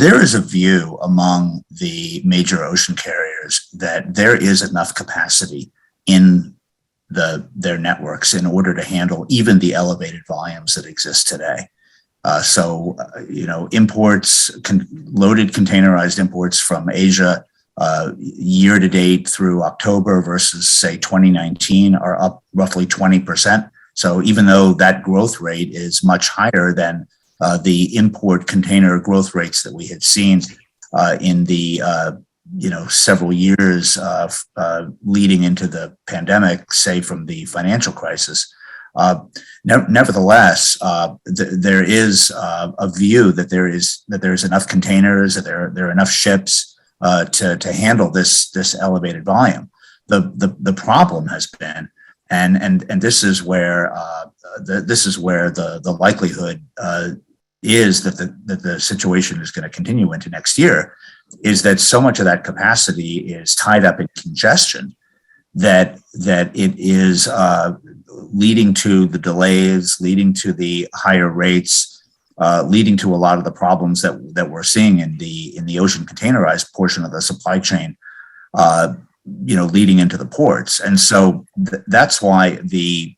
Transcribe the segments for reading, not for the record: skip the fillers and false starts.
there is a view among the major ocean carriers that there is enough capacity in their networks in order to handle even the elevated volumes that exist today. Imports, loaded containerized imports from Asia year to date through October versus, say, 2019 are up roughly 20%. So even though that growth rate is much higher than the import container growth rates that we had seen in the several years leading into the pandemic, say from the financial crisis. Nevertheless, there is a view that there is enough containers, that there are enough ships to handle this elevated volume. The problem has been, and this is where the likelihood is that the situation is going to continue into next year, is that so much of that capacity is tied up in congestion that it is leading to the delays, leading to the higher rates, leading to a lot of the problems that we're seeing in the ocean containerized portion of the supply chain, leading into the ports. And so that's why the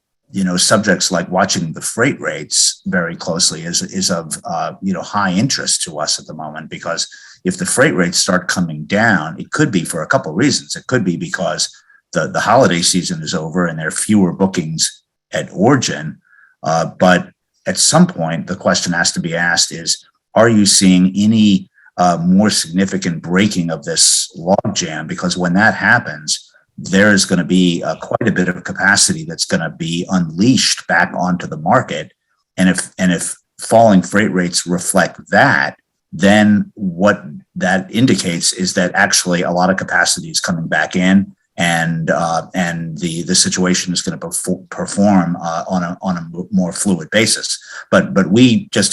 subjects like watching the freight rates very closely is of high interest to us at the moment, because if the freight rates start coming down, it could be for a couple of reasons. It could be because the holiday season is over and there are fewer bookings at origin. But at some point, the question has to be asked is, are you seeing any more significant breaking of this logjam? Because when that happens, there's going to be quite a bit of capacity that's going to be unleashed back onto the market. And if falling freight rates reflect that, then what that indicates is that actually a lot of capacity is coming back in, and the situation is going to perform on a more fluid basis. But we, just